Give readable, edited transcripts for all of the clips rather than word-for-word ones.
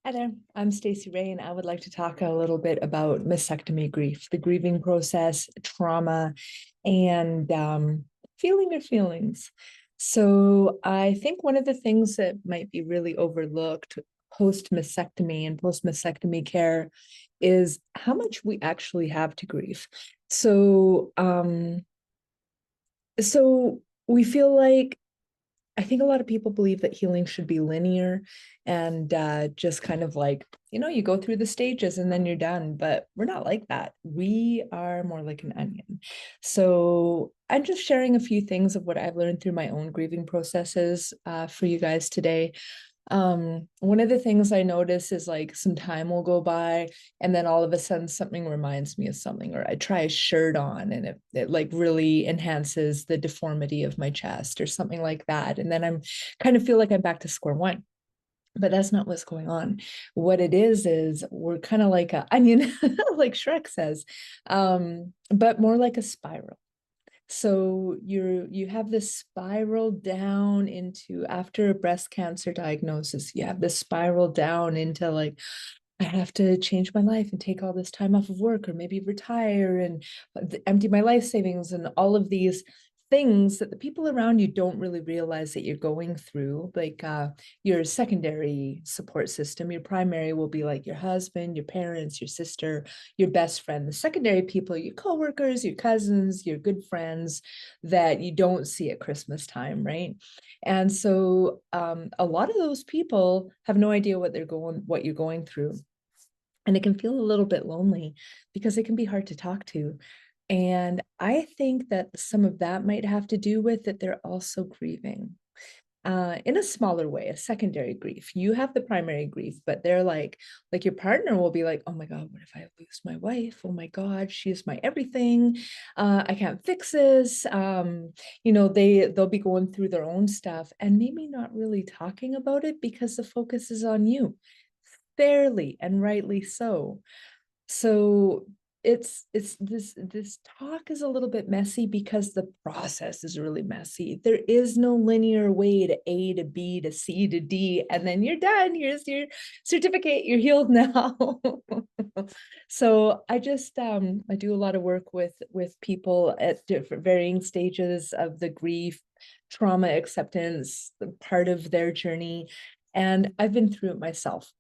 Hi there, I'm Stacey Ray, and I would like to talk a little bit about mastectomy grief, the grieving process, trauma, and feeling your feelings. So, I think one of the things that might be really overlooked post mastectomy and post mastectomy care is how much we actually have to grieve. So, so we feel like I think a lot of people believe that healing should be linear and just kind of like, you go through the stages and then you're done. But we're not like that. We are more like an onion. So I'm just sharing a few things of what I've learned through my own grieving processes for you guys today. One of the things I notice is like some time will go by and then all of a sudden something reminds me of something, or I try a shirt on and it like really enhances the deformity of my chest or something like that. And then I'm kind of feel like I'm back to square one. But that's not what's going on. What it is we're kind of like a onion, like Shrek says, but more like a spiral. So you have this spiral down into after a breast cancer diagnosis, you have this spiral down into like, I have to change my life and take all this time off of work or maybe retire and empty my life savings and all of these things that the people around you don't really realize that you're going through. Like your secondary support system, your primary will be like your husband, your parents, your sister, your best friend. The secondary people, your coworkers, your cousins, your good friends that you don't see at Christmas time, right? And so a lot of those people have no idea what you're going through, and it can feel a little bit lonely because it can be hard to talk to. And I think that some of that might have to do with that they're also grieving in a smaller way, a secondary grief. You have the primary grief, but they're like your partner will be like, oh my God, what if I lose my wife? Oh my God, she's my everything. I can't fix this. They'll be going through their own stuff and maybe not really talking about it because the focus is on you, fairly and rightly so. So it's this talk is a little bit messy because the process is really messy. There is no linear way to A to B to C to D, and then you're done. Here's your certificate. You're healed now. So I do a lot of work with people at different varying stages of the grief, trauma acceptance, part of their journey. And I've been through it myself,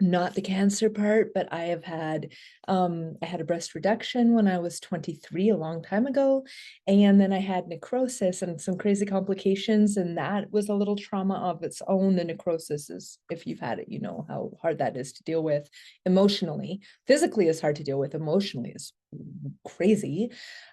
not the cancer part, but I had a breast reduction when I was 23 a long time ago. And then I had necrosis and some crazy complications. And that was a little trauma of its own. The necrosis is, if you've had it, you know how hard that is to deal with emotionally. Physically is hard to deal with, emotionally is crazy.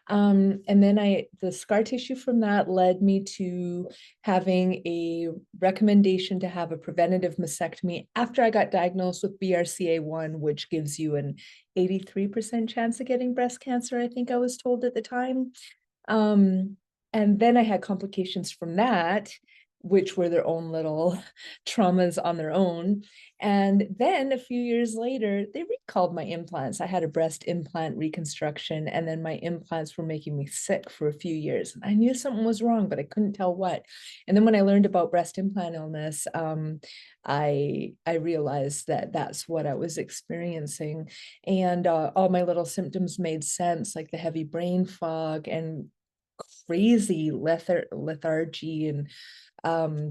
And then the scar tissue from that led me to having a recommendation to have a preventative mastectomy after I got diagnosed with BRCA1, which gives you an 83% chance of getting breast cancer, I think I was told at the time. Um, and then I had complications from that, which were their own little traumas on their own. And then a few years later, they recalled my implants. I had a breast implant reconstruction, and then my implants were making me sick for a few years. And I knew something was wrong, but I couldn't tell what. And then when I learned about breast implant illness, I realized that that's what I was experiencing, and all my little symptoms made sense, like the heavy brain fog and crazy lethargy and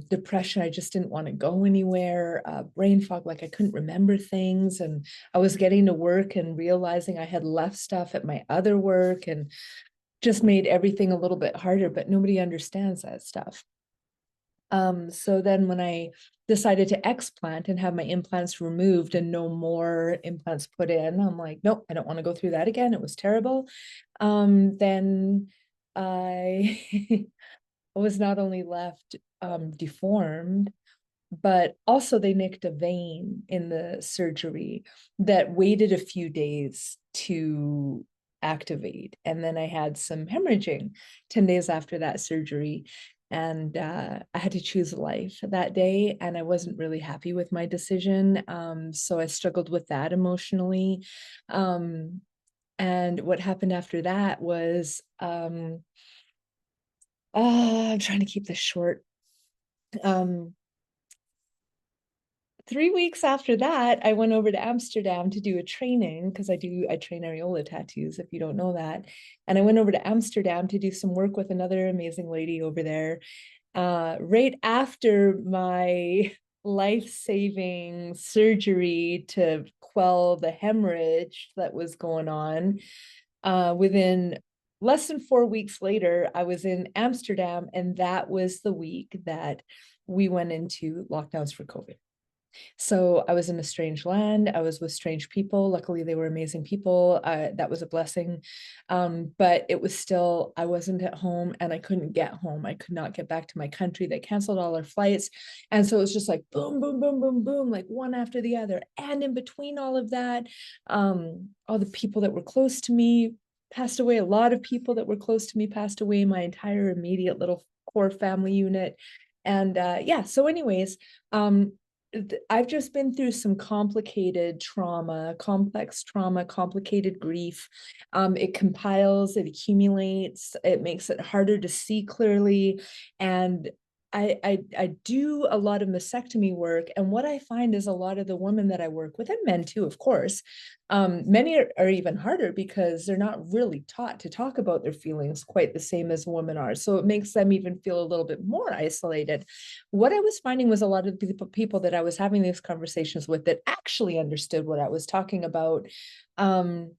depression. I just didn't want to go anywhere. Brain fog, like I couldn't remember things, and I was getting to work and realizing I had left stuff at my other work and just made everything a little bit harder, but nobody understands that stuff. So then when I decided to explant and have my implants removed and no more implants put in, I'm like, nope, I don't want to go through that again. It was terrible. Then I was not only left deformed, but also they nicked a vein in the surgery that waited a few days to activate. And then I had some hemorrhaging 10 days after that surgery. And I had to choose life that day, and I wasn't really happy with my decision. So I struggled with that emotionally. And what happened after that was I'm trying to keep this short. Um, 3 weeks after that, I went over to Amsterdam to do a training because I train areola tattoos, if you don't know that. And I went over to Amsterdam to do some work with another amazing lady over there. Right after my life-saving surgery to quell the hemorrhage that was going on, within less than 4 weeks later, I was in Amsterdam, and that was the week that we went into lockdowns for COVID. So I was in a strange land. I was with strange people. Luckily, they were amazing people. That was a blessing. But it was still, I wasn't at home and I couldn't get home. I could not get back to my country. They canceled all our flights. And so it was just like boom, boom, boom, boom, boom, like one after the other. And in between all of that, all the people that were close to me passed away. A lot of people that were close to me passed away. My entire immediate little core family unit. And yeah, so anyways, I've just been through some complicated trauma, complex trauma, complicated grief. It compiles, it accumulates, it makes it harder to see clearly. And I do a lot of mastectomy work. And what I find is a lot of the women that I work with, and men too, of course, many are even harder because they're not really taught to talk about their feelings quite the same as women are. So it makes them even feel a little bit more isolated. What I was finding was a lot of the people that I was having these conversations with that actually understood what I was talking about, weren't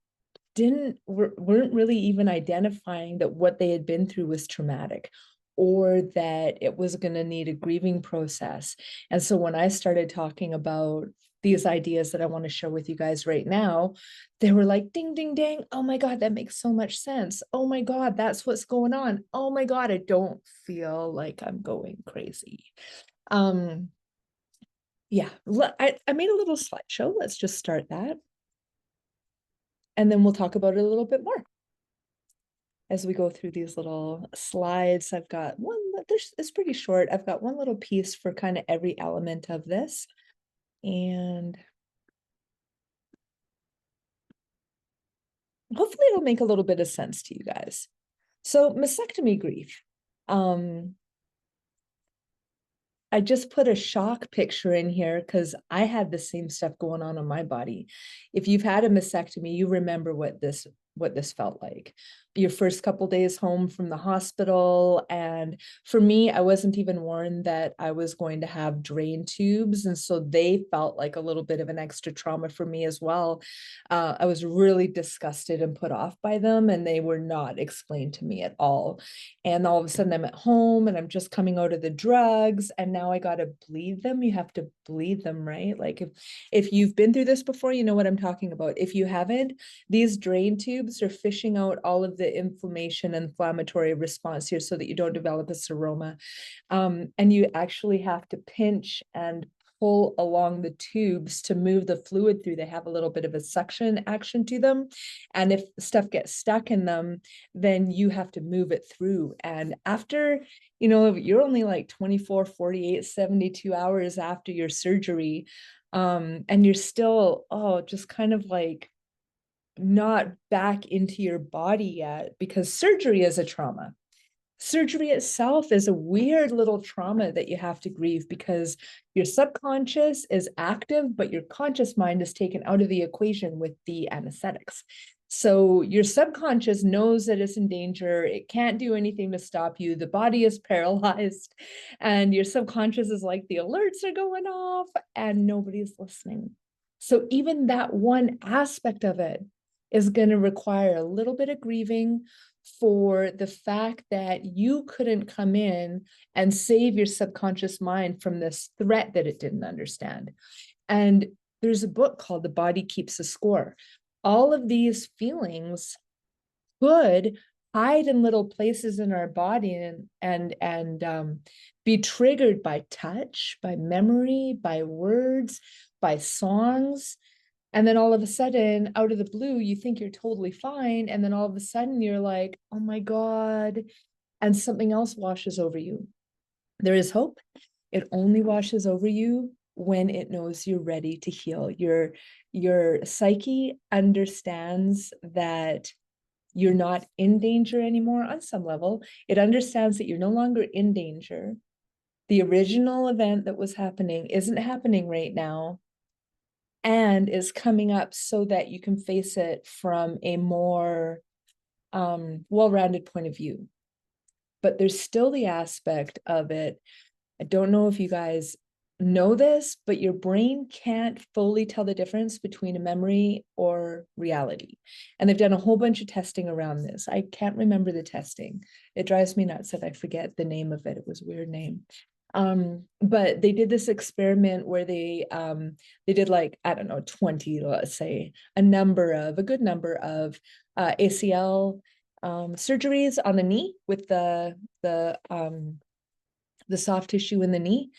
really even identifying that what they had been through was traumatic, or that it was going to need a grieving process. And so when I started talking about these ideas that I want to share with you guys right now, they were like, ding, ding, ding. Oh my God, that makes so much sense. Oh my God, that's what's going on. Oh my God, I don't feel like I'm going crazy. Um, yeah, I made a little slideshow. Let's just start that. And then we'll talk about it a little bit more as we go through these little slides. I've got one, it's pretty short. I've got one little piece for kind of every element of this. And hopefully it'll make a little bit of sense to you guys. So mastectomy grief. I just put a shock picture in here because I had the same stuff going on in my body. If you've had a mastectomy, you remember what this felt like. Your first couple days home from the hospital. And for me, I wasn't even warned that I was going to have drain tubes. And so they felt like a little bit of an extra trauma for me as well. I was really disgusted and put off by them, and they were not explained to me at all. And all of a sudden I'm at home and I'm just coming out of the drugs, and now I got to bleed them. You have to bleed them, right? Like if you've been through this before, you know what I'm talking about. If you haven't, these drain tubes are fishing out all of the inflammation and inflammatory response here so that you don't develop a seroma. And you actually have to pinch and pull along the tubes to move the fluid through. They have a little bit of a suction action to them. And if stuff gets stuck in them, then you have to move it through. And after, you're only like 24, 48, 72 hours after your surgery, and you're still, just kind of like not back into your body yet, because surgery is a trauma. Surgery itself is a weird little trauma that you have to grieve because your subconscious is active, but your conscious mind is taken out of the equation with the anesthetics. So your subconscious knows that it's in danger. It can't do anything to stop you. The body is paralyzed, and your subconscious is like, the alerts are going off and nobody's listening. So even that one aspect of it is going to require a little bit of grieving for the fact that you couldn't come in and save your subconscious mind from this threat that it didn't understand. And there's a book called The Body Keeps a Score. All of these feelings could hide in little places in our body and be triggered by touch, by memory, by words, by songs. And then all of a sudden, out of the blue, you think you're totally fine. And then all of a sudden you're like, oh my God. And something else washes over you. There is hope. It only washes over you when it knows you're ready to heal. Your psyche understands that you're not in danger anymore on some level. It understands that you're no longer in danger. The original event that was happening isn't happening right now and is coming up so that you can face it from a more well-rounded point of view. But there's still the aspect of it. I don't know if you guys know this, but your brain can't fully tell the difference between a memory or reality. And they've done a whole bunch of testing around this. I can't remember the testing. It drives me nuts that I forget the name of it. It was a weird name. But they did this experiment where they did like, I don't know, 20, let's say, a good number of ACL surgeries on the knee with the soft tissue in the knee,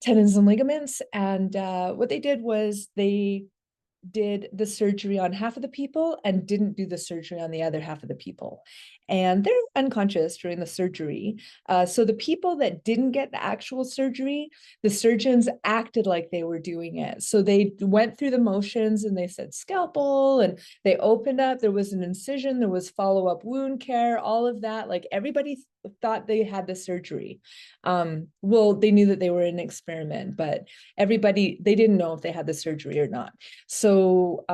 tendons and ligaments. And what they did was they did the surgery on half of the people and didn't do the surgery on the other half of the people. And they're unconscious during the surgery. So the people that didn't get the actual surgery, the surgeons acted like they were doing it. So they went through the motions and they said scalpel, and they opened up, there was an incision, there was follow-up wound care, all of that. Like everybody thought they had the surgery. Well, they knew that they were in an experiment, but everybody, they didn't know if they had the surgery or not. So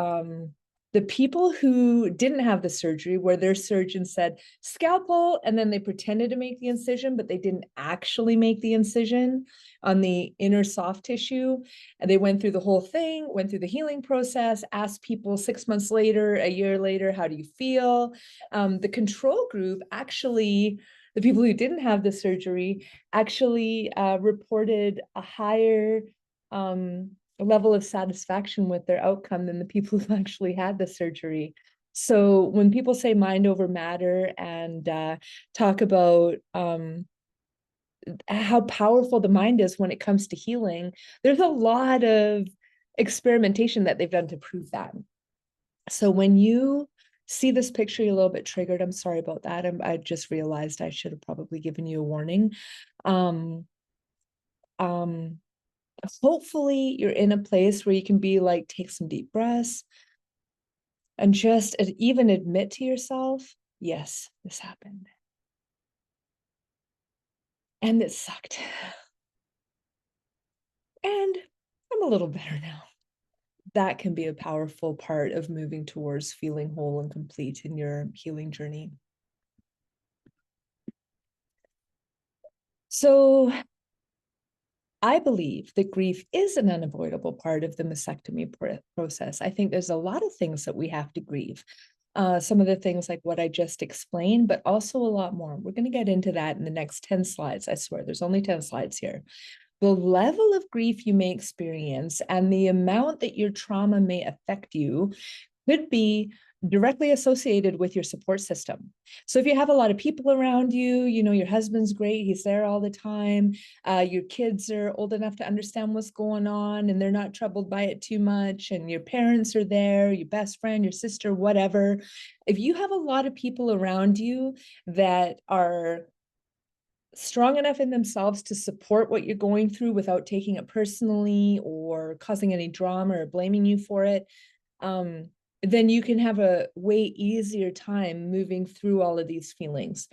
the people who didn't have the surgery, where their surgeon said scalpel, and then they pretended to make the incision, but they didn't actually make the incision on the inner soft tissue. And they went through the whole thing, went through the healing process, asked people 6 months later, a year later, how do you feel? The control group actually, the people who didn't have the surgery actually reported a higher level of satisfaction with their outcome than the people who actually had the surgery. So when people say mind over matter and talk about how powerful the mind is when it comes to healing, there's a lot of experimentation that they've done to prove that. So when you see this picture, you're a little bit triggered. I'm sorry about that. I just realized I should have probably given you a warning. Hopefully you're in a place where you can be like, take some deep breaths and just even admit to yourself, yes, this happened. And it sucked. And I'm a little better now. That can be a powerful part of moving towards feeling whole and complete in your healing journey. So I believe that grief is an unavoidable part of the mastectomy process. I think there's a lot of things that we have to grieve. Some of the things like what I just explained, but also a lot more. We're going to get into that in the next 10 slides. I swear, there's only 10 slides here. The level of grief you may experience and the amount that your trauma may affect you could be directly associated with your support system. So if you have a lot of people around you, you know, your husband's great, he's there all the time, your kids are old enough to understand what's going on and they're not troubled by it too much, and your parents are there, your best friend, your sister, whatever. If you have a lot of people around you that are strong enough in themselves to support what you're going through without taking it personally or causing any drama or blaming you for it, then you can have a way easier time moving through all of these feelings,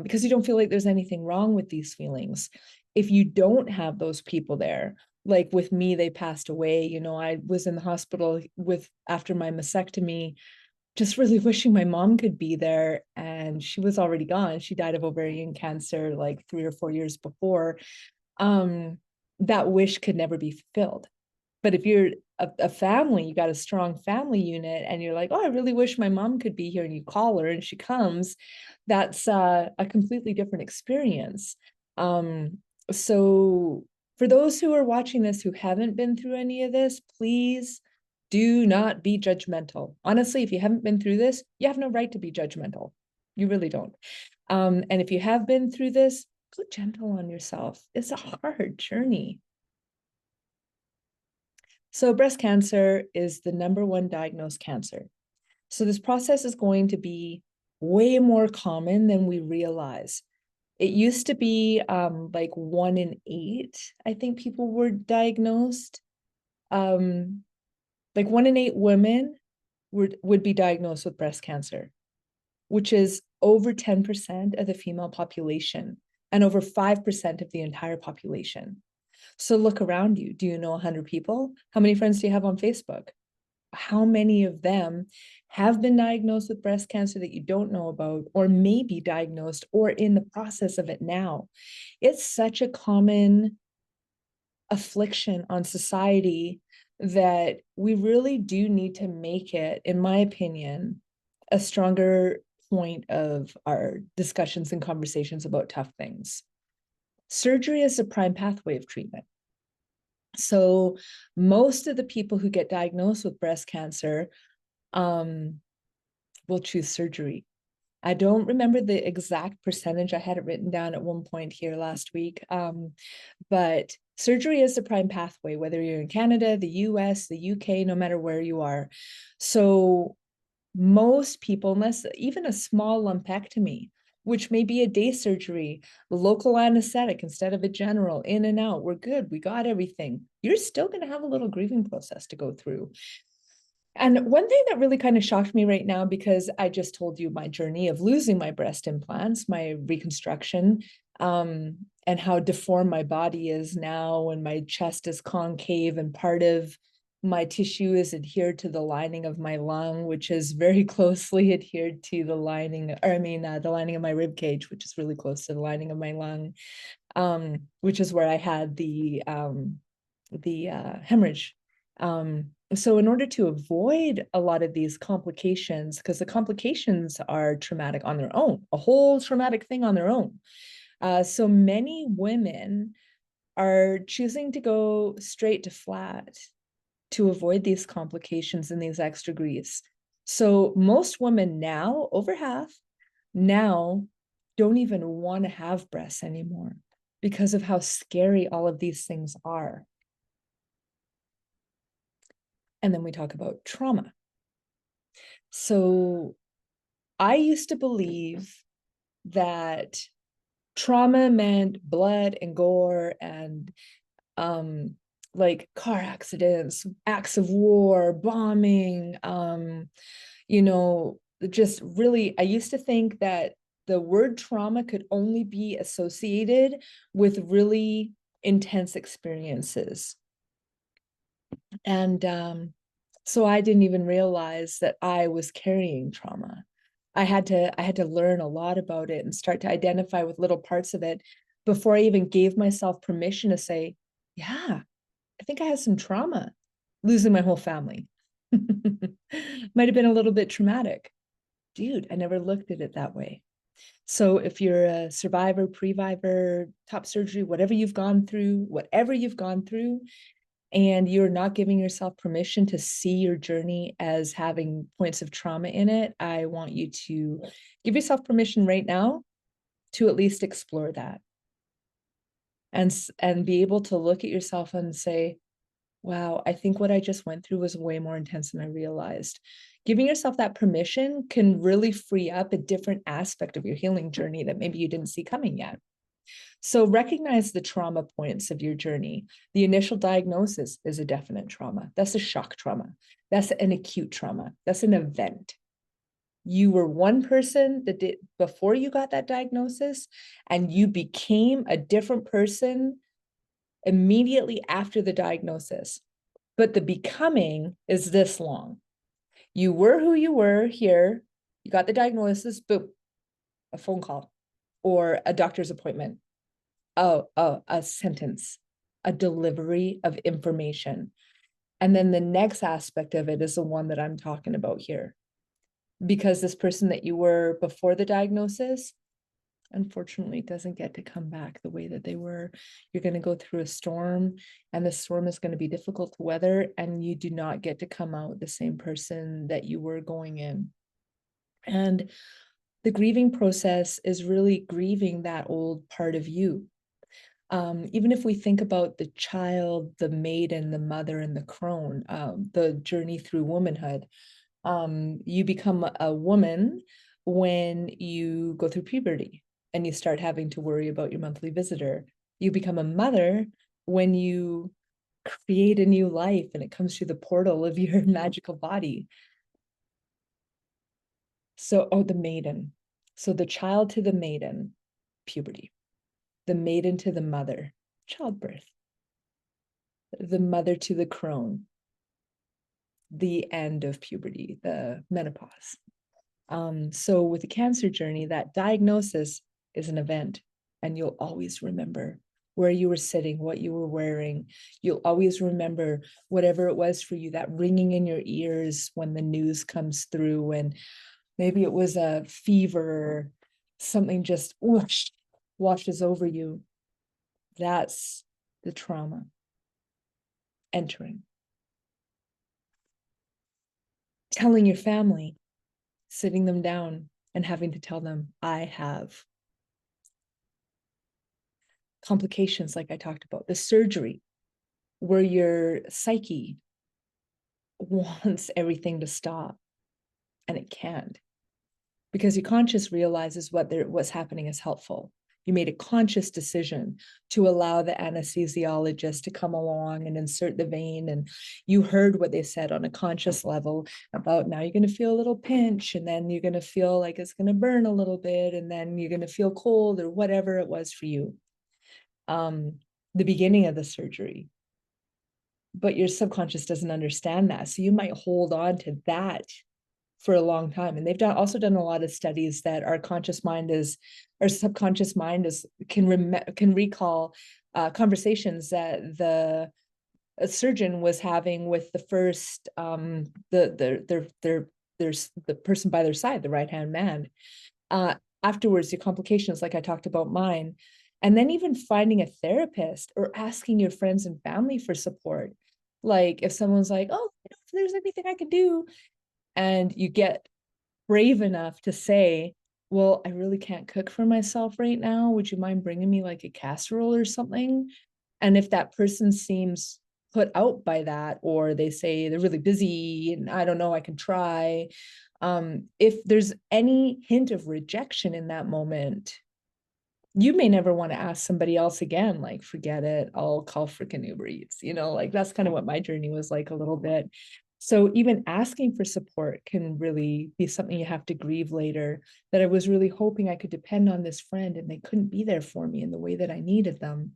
because you don't feel like there's anything wrong with these feelings. If you don't have those people there, like with me, they passed away. You know, I was in the hospital after my mastectomy, just really wishing my mom could be there, and she was already gone. She died of ovarian cancer like 3 or 4 years before. That wish could never be fulfilled. But if you're a family, you got a strong family unit, and you're like, oh, I really wish my mom could be here, and you call her and she comes, that's a completely different experience. So for those who are watching this who haven't been through any of this, please do not be judgmental. Honestly, if you haven't been through this, you have no right to be judgmental. You really don't. And if you have been through this, go gentle on yourself. It's a hard journey. So breast cancer is the #1 diagnosed cancer. So this process is going to be way more common than we realize. It used to be like 1 in 8, I think, people were diagnosed. Like 1 in 8 women would be diagnosed with breast cancer, which is over 10% of the female population. and over 5% of the entire population. So look around you. Do you know 100 people? How many friends do you have on Facebook? How many of them have been diagnosed with breast cancer that you don't know about, or may be diagnosed or in the process of it now? It's such a common affliction on society that we really do need to make it, in my opinion, a stronger point of our discussions and conversations about tough things. Surgery is a prime pathway of treatment. So most of the people who get diagnosed with breast cancer will choose surgery. I don't remember the exact percentage. I had it written down at one point here last week. But surgery is the prime pathway, whether you're in Canada, the US, the UK, no matter where you are. So most people, unless even a small lumpectomy, which may be a day surgery, local anesthetic instead of a general, in and out, we're good, we got everything. You're still going to have a little grieving process to go through. And one thing that really kind of shocked me right now, because I just told you my journey of losing my breast implants, my reconstruction, and how deformed my body is now, and my chest is concave, and part of my tissue is adhered to the lining of my lung, which is very closely adhered to the lining, or the lining of my rib cage, which is really close to the lining of my lung, which is where I had the hemorrhage. So in order to avoid a lot of these complications, because the complications are traumatic on their own, a whole traumatic thing on their own. So many women are choosing to go straight to flat to avoid these complications and these extra griefs. So most women now, over half, now don't even want to have breasts anymore because of how scary all of these things are. And then we talk about trauma. So I used to believe that trauma meant blood and gore and like car accidents, acts of war, bombing, just really, I used to think that the word trauma could only be associated with really intense experiences. And so I didn't even realize that I was carrying trauma. I had to learn a lot about it and start to identify with little parts of it before I even gave myself permission to say, yeah, I think I have some trauma. Losing my whole family might have been a little bit traumatic. Dude, I never looked at it that way. So if you're a survivor, previvor, top surgery, whatever you've gone through, and you're not giving yourself permission to see your journey as having points of trauma in it, I want you to give yourself permission right now to at least explore that, and be able to look at yourself and say, wow, I think what I just went through was way more intense than I realized. Giving yourself that permission can really free up a different aspect of your healing journey that maybe you didn't see coming yet. So recognize the trauma points of your journey. The initial diagnosis is a definite trauma. That's a shock trauma. That's an acute trauma. That's an event. You were one person that did before you got that diagnosis, and you became a different person immediately after the diagnosis. But the becoming is this long. You were who you were here, you got the diagnosis, boom, a phone call or a doctor's appointment. A sentence, a delivery of information. And then the next aspect of it is the one that I'm talking about here. Because this person that you were before the diagnosis, unfortunately, doesn't get to come back the way that they were. You're going to go through a storm, and the storm is going to be difficult to weather, and you do not get to come out the same person that you were going in. And the grieving process is really grieving that old part of you. Even if we think about the child, the maiden, the mother, and the crone, the journey through womanhood, you become a woman when you go through puberty and you start having to worry about your monthly visitor. You become a mother when you create a new life and it comes through the portal of your magical body. So, the maiden. So the child to the maiden, puberty. the maiden to the mother, childbirth, the mother to the crone, the end of puberty, the menopause. So with the cancer journey, that diagnosis is an event, and you'll always remember where you were sitting, what you were wearing. You'll always remember whatever it was for you, that ringing in your ears when the news comes through, and maybe it was a fever, something just whoosh, washes over you. That's the trauma entering. Telling your family, sitting them down and having to tell them, I have complications, like I talked about, the surgery, where your psyche wants everything to stop and it can't, because your conscious realizes what's happening is helpful. You made a conscious decision to allow the anesthesiologist to come along and insert the vein. And you heard what they said on a conscious level about, now you're going to feel a little pinch, and then you're going to feel like it's going to burn a little bit, and then you're going to feel cold, or whatever it was for you. The beginning of the surgery. But your subconscious doesn't understand that. So you might hold on to that for a long time. And they've also done a lot of studies that our subconscious mind can recall conversations that the surgeon was having with the first the person by their side, the right-hand man. Afterwards, your complications, like I talked about mine, and then even finding a therapist or asking your friends and family for support. Like if someone's like, oh, if there's anything I can do, and you get brave enough to say, well, I really can't cook for myself right now. Would you mind bringing me like a casserole or something? And if that person seems put out by that, or they say they're really busy and I don't know, I can try. If there's any hint of rejection in that moment, you may never want to ask somebody else again, like, forget it, I'll call freaking Uber Eats, like that's kind of what my journey was like a little bit. So even asking for support can really be something you have to grieve later, that I was really hoping I could depend on this friend and they couldn't be there for me in the way that I needed them.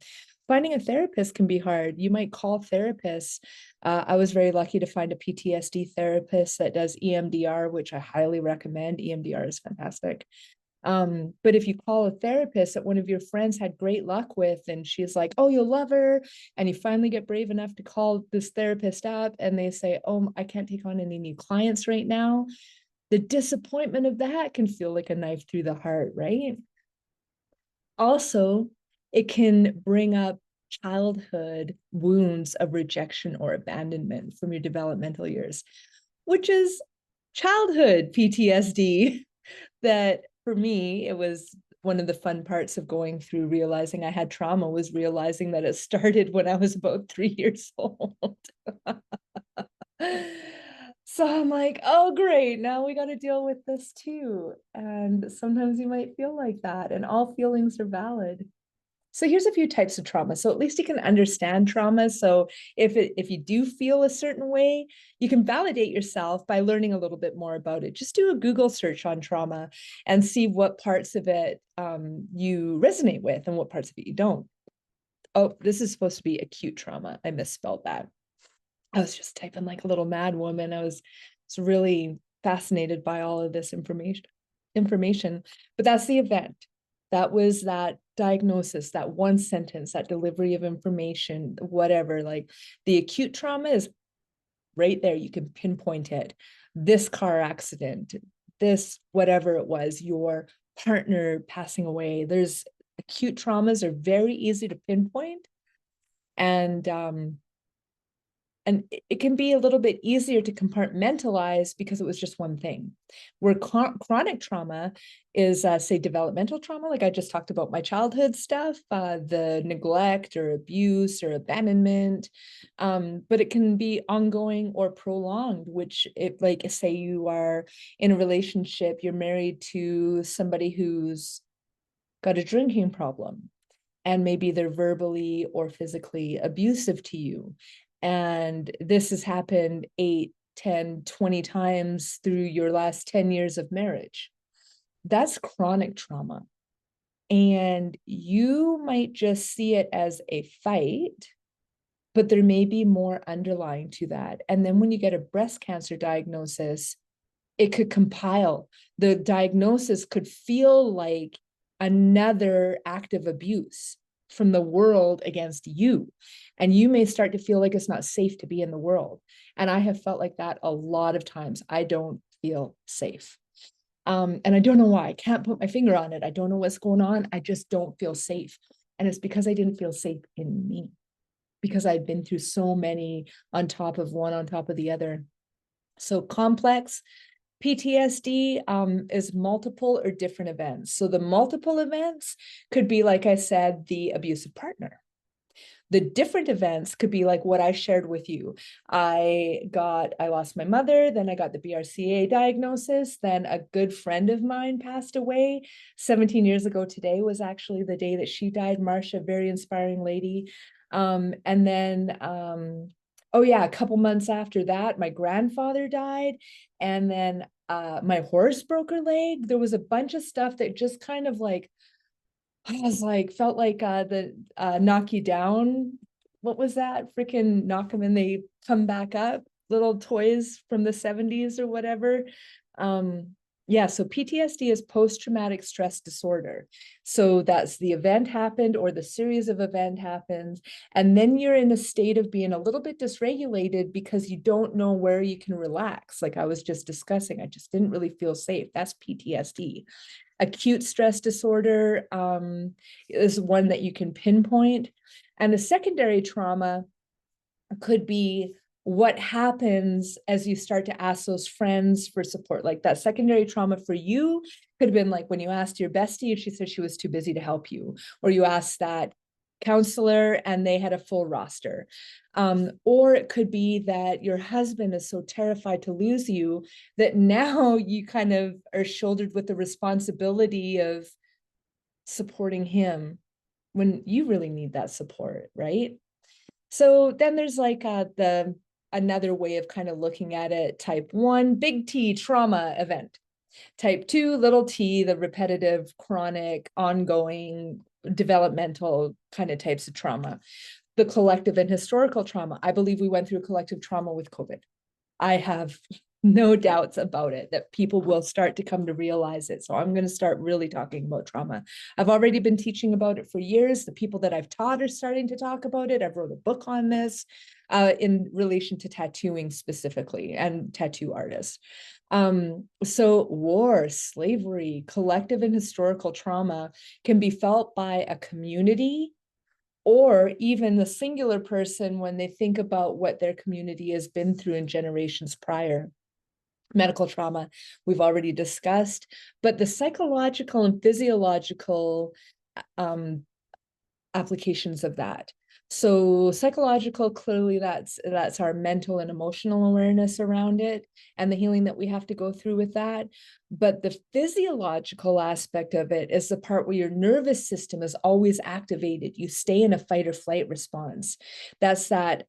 Finding a therapist can be hard. You might call therapists. I was very lucky to find a PTSD therapist that does EMDR, which I highly recommend. EMDR is fantastic. But if you call a therapist that one of your friends had great luck with, and she's like, oh, you'll love her, and you finally get brave enough to call this therapist up and they say, oh, I can't take on any new clients right now, the disappointment of that can feel like a knife through the heart, right? Also, it can bring up childhood wounds of rejection or abandonment from your developmental years, which is childhood PTSD. That for me, it was one of the fun parts of going through realizing I had trauma, was realizing that it started when I was about 3 years old. So I'm like, oh, great. Now we got to deal with this too. And sometimes you might feel like that, and all feelings are valid. So here's a few types of trauma. So at least you can understand trauma. So if you do feel a certain way, you can validate yourself by learning a little bit more about it. Just do a Google search on trauma and see what parts of it you resonate with and what parts of it you don't. Oh, this is supposed to be acute trauma. I misspelled that. I was just typing like a little mad woman. I was really fascinated by all of this information, but that's the event. That was that diagnosis, that one sentence, that delivery of information, whatever. Like the acute trauma is right there. You can pinpoint it. This car accident, this, whatever it was, your partner passing away. There's acute traumas are very easy to pinpoint. And it can be a little bit easier to compartmentalize because it was just one thing. Where chronic trauma is, say, developmental trauma, like I just talked about my childhood stuff, the neglect or abuse or abandonment, but it can be ongoing or prolonged, which like say you are in a relationship, you're married to somebody who's got a drinking problem, and maybe they're verbally or physically abusive to you. And this has happened 8, 10, 20 times through your last 10 years of marriage. That's chronic trauma. And you might just see it as a fight, but there may be more underlying to that. And then when you get a breast cancer diagnosis, it could compile. The diagnosis could feel like another act of abuse from the world against you. And you may start to feel like it's not safe to be in the world. And I have felt like that a lot of times. I don't feel safe. And I don't know why. I can't put my finger on it. I don't know what's going on. I just don't feel safe. And it's because I didn't feel safe in me, because I'd been through so many on top of one, on top of the other. So complex PTSD is multiple or different events. So the multiple events could be, like I said, the abusive partner. The different events could be like what I shared with you. I lost my mother, then I got the BRCA diagnosis, then a good friend of mine passed away. 17 years ago today was actually the day that she died. Marcia, very inspiring lady. And then oh yeah, a couple months after that, my grandfather died. And then my horse broke her leg. There was a bunch of stuff that just kind of like, I was like, felt like the knock you down. What was that? Freaking knock them and they come back up. Little toys from the 70s or whatever. Yeah, so PTSD is post-traumatic stress disorder. So that's the event happened or the series of event happens. And then you're in a state of being a little bit dysregulated because you don't know where you can relax. Like I was just discussing, I just didn't really feel safe. That's PTSD. Acute stress disorder is one that you can pinpoint. And the secondary trauma could be what happens as you start to ask those friends for support. Like that secondary trauma for you could have been like when you asked your bestie and she said she was too busy to help you, or you asked that counselor and they had a full roster. Or it could be that your husband is so terrified to lose you that now you kind of are shouldered with the responsibility of supporting him when you really need that support, right? So then there's like the another way of kind of looking at it. Type 1, big T, trauma event. Type 2, little t, the repetitive, chronic, ongoing, developmental kind of types of trauma. The collective and historical trauma. I believe we went through a collective trauma with COVID. I have no doubts about it that people will start to come to realize it. So I'm going to start really talking about trauma. I've already been teaching about it for years. The people that I've taught are starting to talk about it. I've wrote a book on this in relation to tattooing specifically and tattoo artists. So war, slavery, collective and historical trauma can be felt by a community or even the singular person when they think about what their community has been through in generations prior. Medical trauma, we've already discussed, but the psychological and physiological applications of that. So psychological, clearly that's our mental and emotional awareness around it and the healing that we have to go through with that. But the physiological aspect of it is the part where your nervous system is always activated. You stay in a fight or flight response. That's that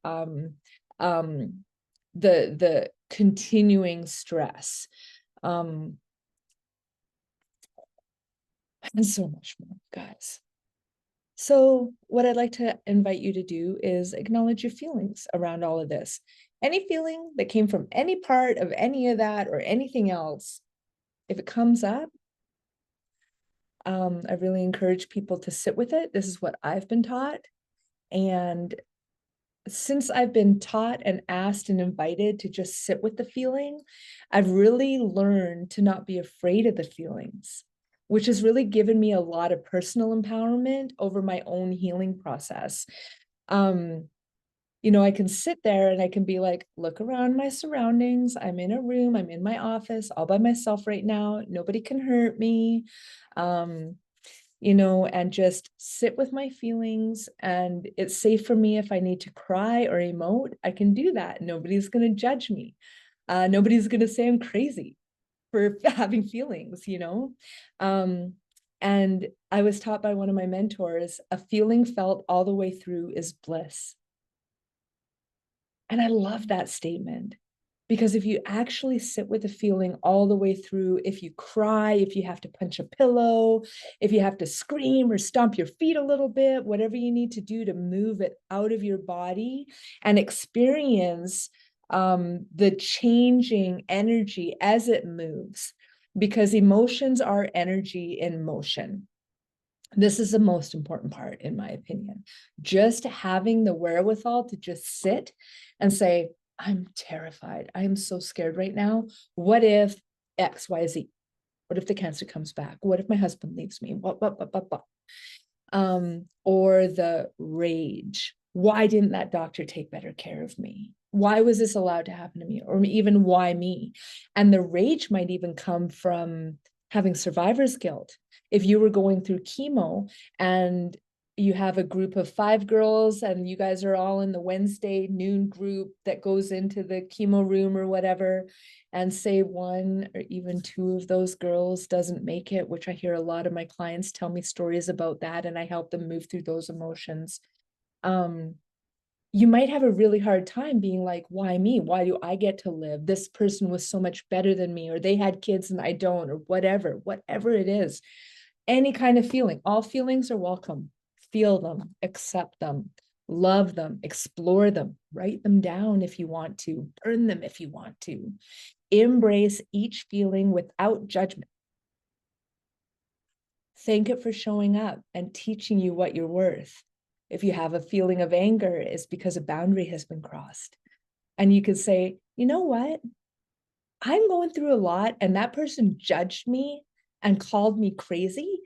the continuing stress. And so much more, guys. So what I'd like to invite you to do is acknowledge your feelings around all of this. Any feeling that came from any part of any of that or anything else, if it comes up, I really encourage people to sit with it. This is what I've been taught. And since I've been taught and asked and invited to just sit with the feeling, I've really learned to not be afraid of the feelings, which has really given me a lot of personal empowerment over my own healing process. You know, I can sit there and I can be like, look around my surroundings. I'm in a room, I'm in my office all by myself right now. Nobody can hurt me. You know, and just sit with my feelings. And it's safe for me if I need to cry or emote, I can do that. Nobody's going to judge me. Nobody's going to say I'm crazy for having feelings, you know? And I was taught by one of my mentors, a feeling felt all the way through is bliss. And I love that statement Because if you actually sit with the feeling all the way through, if you cry, if you have to punch a pillow, if you have to scream or stomp your feet a little bit, whatever you need to do to move it out of your body and experience the changing energy as it moves, because emotions are energy in motion. This is the most important part, in my opinion. Just having the wherewithal to just sit and say, I'm terrified. I am so scared right now. What if X, Y, Z? What if the cancer comes back? What if my husband leaves me? What? Or the rage. Why didn't that doctor take better care of me? Why was this allowed to happen to me? Or even why me? And the rage might even come from having survivor's guilt. If you were going through chemo and you have a group of 5 girls and you guys are all in the Wednesday noon group that goes into the chemo room or whatever, and say 1 or even 2 of those girls doesn't make it, which I hear a lot of my clients tell me stories about that, and I help them move through those emotions. You might have a really hard time being like, why me? Why do I get to live? This person was so much better than me, or they had kids and I don't, or whatever it is. Any kind of feeling, all feelings are welcome. Feel them, accept them, love them, explore them, write them down if you want to, burn them if you want to. Embrace each feeling without judgment. Thank it for showing up and teaching you what you're worth. If you have a feeling of anger, it's because a boundary has been crossed. And you could say, you know what? I'm going through a lot, and that person judged me and called me crazy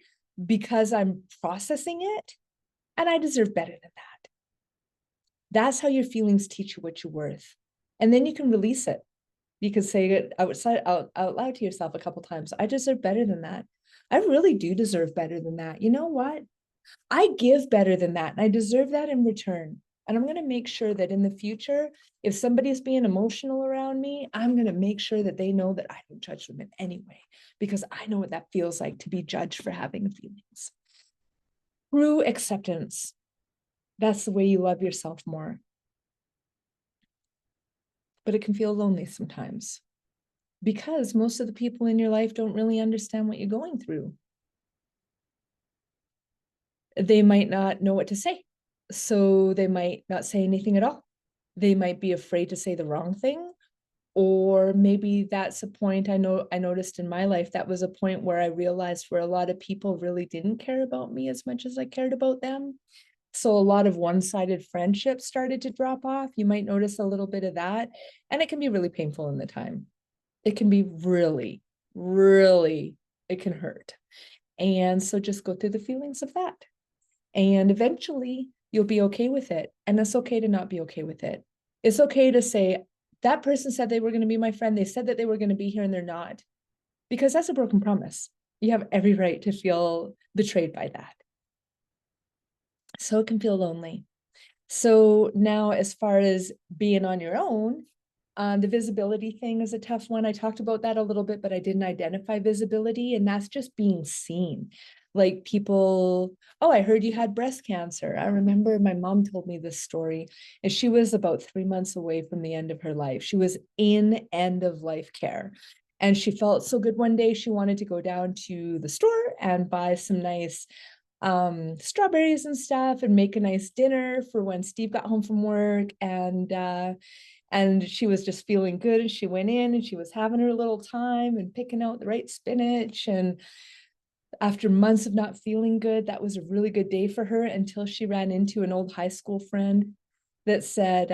because I'm processing it, and I deserve better than that. That's how your feelings teach you what you're worth. And then you can release it. You can say it out loud to yourself a couple times. I deserve better than that. I really do deserve better than that. You know what? I give better than that, and I deserve that in return. And I'm going to make sure that in the future, if somebody's being emotional around me, I'm going to make sure that they know that I don't judge them in any way, because I know what that feels like to be judged for having feelings. True acceptance. That's the way you love yourself more. But it can feel lonely sometimes, because most of the people in your life don't really understand what you're going through. They might not know what to say, so they might not say anything at all. They might be afraid to say the wrong thing, or maybe that's a point I noticed in my life. That was a point where I realized where a lot of people really didn't care about me as much as I cared about them. So a lot of one-sided friendships started to drop off. You might notice a little bit of that, and it can be really painful in the time. It can be really, really, it can hurt. And so just go through the feelings of that. And eventually you'll be okay with it. And it's okay to not be okay with it. It's okay to say, that person said they were going to be my friend. They said that they were going to be here and they're not, because that's a broken promise. You have every right to feel betrayed by that. So it can feel lonely. So now, as far as being on your own, the visibility thing is a tough one. I talked about that a little bit, but I didn't identify visibility, and that's just being seen. Like people, oh, I heard you had breast cancer. I remember my mom told me this story, and she was about 3 months away from the end of her life. She was in end of life care. And she felt so good one day, she wanted to go down to the store and buy some nice strawberries and stuff and make a nice dinner for when Steve got home from work. And she was just feeling good, and she went in and she was having her little time and picking out the right spinach. And after months of not feeling good, that was a really good day for her, until she ran into an old high school friend that said,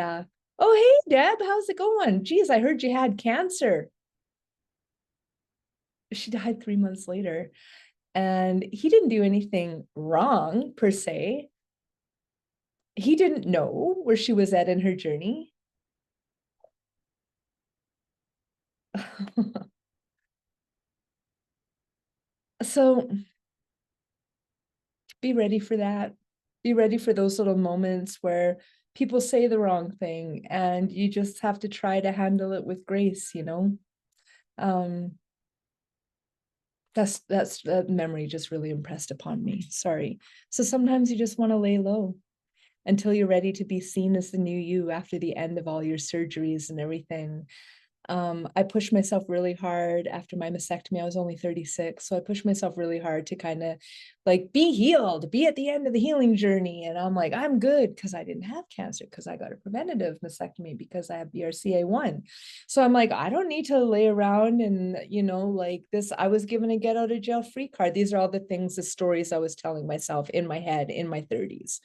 oh, hey, Deb, how's it going? Geez, I heard you had cancer. She died 3 months later. And he didn't do anything wrong per se. He didn't know where she was at in her journey. So be ready for that. Be ready for those little moments where people say the wrong thing, and you just have to try to handle it with grace, you know? Um, that's that memory just really impressed upon me. Sorry. So sometimes you just want to lay low until you're ready to be seen as the new you after the end of all your surgeries and everything. I pushed myself really hard after my mastectomy. I was only 36. So I pushed myself really hard to kind of like be healed, be at the end of the healing journey. And I'm like, I'm good because I didn't have cancer, because I got a preventative mastectomy, because I have BRCA1. So I'm like, I don't need to lay around and, like this, I was given a get out of jail free card. These are all the things, the stories I was telling myself in my head in my 30s.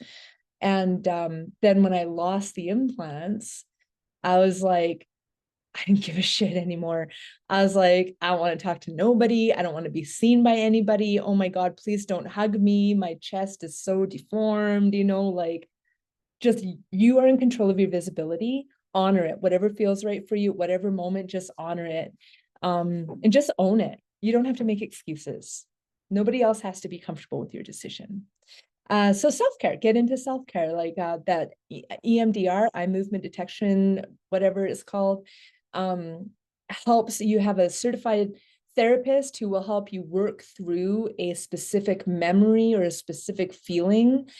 And then when I lost the implants, I was like, I didn't give a shit anymore. I was like, I don't want to talk to nobody. I don't want to be seen by anybody. Oh my God, please don't hug me. My chest is so deformed, like just you are in control of your visibility. Honor it. Whatever feels right for you, whatever moment, just honor it. And just own it. You don't have to make excuses. Nobody else has to be comfortable with your decision. So self-care, get into self-care, like that EMDR, eye movement detection, whatever it's called, helps you have a certified therapist who will help you work through a specific memory or a specific feeling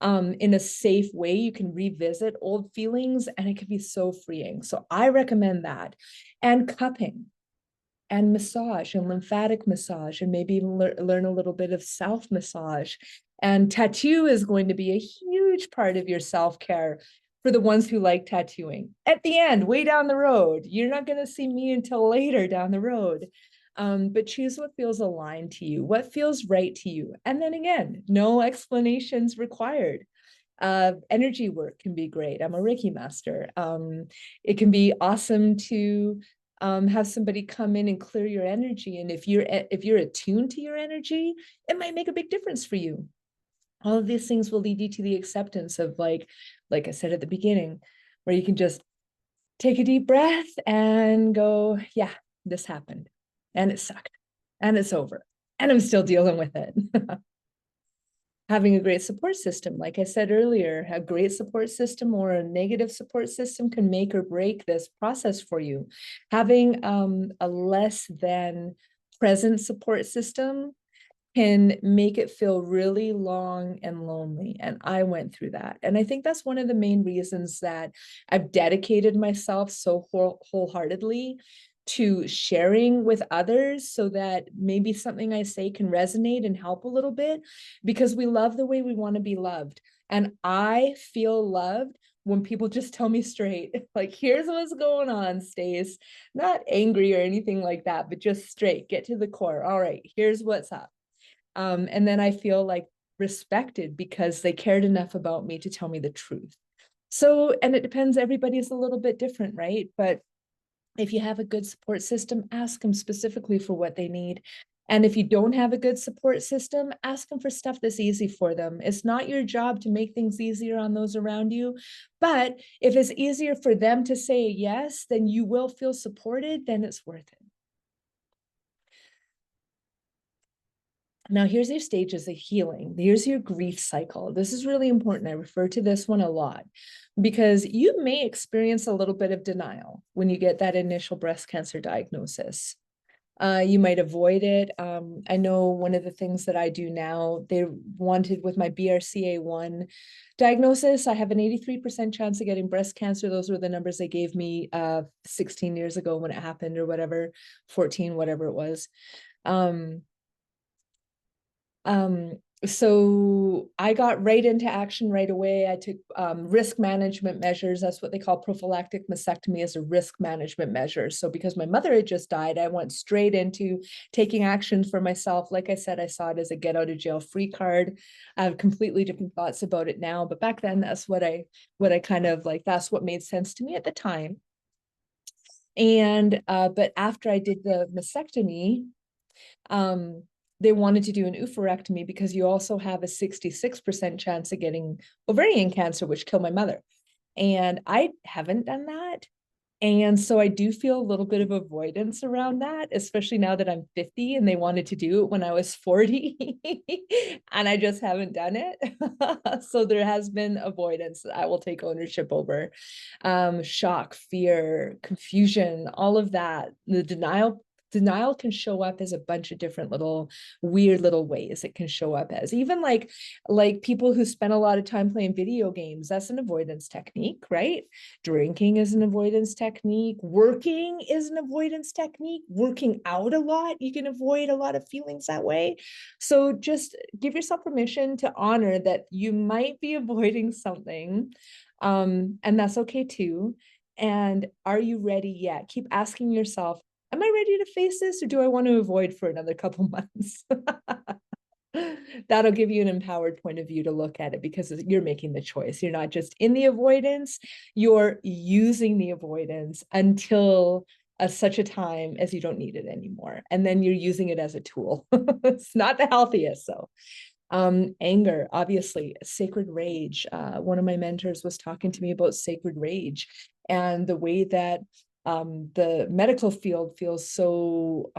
in a safe way. You can revisit old feelings and it can be so freeing. So I recommend that. And cupping and massage and lymphatic massage, and maybe even learn a little bit of self massage. And tattoo is going to be a huge part of your self-care for the ones who like tattooing. At the end, way down the road, you're not going to see me until later down the road. But choose what feels aligned to you, what feels right to you. And then again, no explanations required. Energy work can be great. I'm a Reiki master. It can be awesome to have somebody come in and clear your energy. And if you're attuned to your energy, it might make a big difference for you. All of these things will lead you to the acceptance of like I said at the beginning, where you can just take a deep breath and go, yeah, this happened and it sucked and it's over and I'm still dealing with it. Having a great support system, like I said earlier, a great support system or a negative support system can make or break this process for you. Having a less than present support system can make it feel really long and lonely. And I went through that. And I think that's one of the main reasons that I've dedicated myself so wholeheartedly to sharing with others, so that maybe something I say can resonate and help a little bit, because we love the way we want to be loved. And I feel loved when people just tell me straight, like, here's what's going on, Stace. Not angry or anything like that, but just straight, get to the core. All right, here's what's up. And then I feel like respected because they cared enough about me to tell me the truth. So, and it depends, everybody's a little bit different, right? But if you have a good support system, ask them specifically for what they need. And if you don't have a good support system, ask them for stuff that's easy for them. It's not your job to make things easier on those around you. But if it's easier for them to say yes, then you will feel supported, then it's worth it. Now, here's your stages of healing. Here's your grief cycle. This is really important. I refer to this one a lot because you may experience a little bit of denial when you get that initial breast cancer diagnosis. You might avoid it. I know one of the things that I do now, they wanted with my BRCA1 diagnosis, I have an 83% chance of getting breast cancer. Those were the numbers they gave me 16 years ago when it happened, or whatever, 14, whatever it was. So I got right into action right away. I took risk management measures. That's what they call prophylactic mastectomy, as a risk management measure. So because my mother had just died, I went straight into taking action for myself. Like I said, I saw it as a get out of jail free card. I have completely different thoughts about it now, but back then that's what I kind of like, that's what made sense to me at the time. And but after I did the mastectomy, they wanted to do an oophorectomy because you also have a 66% chance of getting ovarian cancer, which killed my mother. And I haven't done that. And so I do feel a little bit of avoidance around that, especially now that I'm 50 and they wanted to do it when I was 40 and I just haven't done it. So there has been avoidance that I will take ownership over. Shock, fear, confusion, all of that, the denial Denial can show up as a bunch of different little weird little ways. It can show up as even like people who spend a lot of time playing video games. That's an avoidance technique, right? Drinking is an avoidance technique. Working is an avoidance technique. Working out a lot, you can avoid a lot of feelings that way. So just give yourself permission to honor that you might be avoiding something, and that's okay too. And are you ready yet? Keep asking yourself, am I ready to face this, or do I want to avoid for another couple months? That'll give you an empowered point of view to look at it, because you're making the choice. You're not just in the avoidance, you're using the avoidance until such a time as you don't need it anymore. And then you're using it as a tool. It's not the healthiest, so. Anger, obviously, sacred rage. One of my mentors was talking to me about sacred rage and the way that the medical field feels so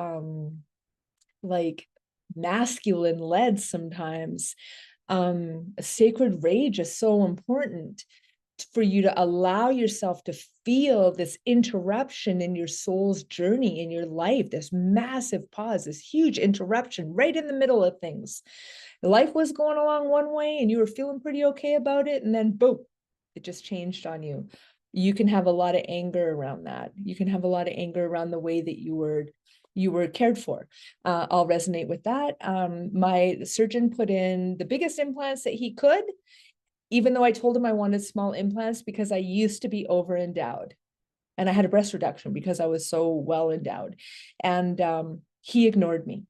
like masculine led sometimes. Sacred rage is so important for you to allow yourself to feel this interruption in your soul's journey in your life, this massive pause, this huge interruption right in the middle of things. Life was going along one way and you were feeling pretty okay about it, and then boom, it just changed on you. You can have a lot of anger around that. You can have a lot of anger around the way that you were cared for. I'll resonate with that. My surgeon put in the biggest implants that he could, even though I told him I wanted small implants because I used to be over endowed and I had a breast reduction because I was so well endowed. And he ignored me.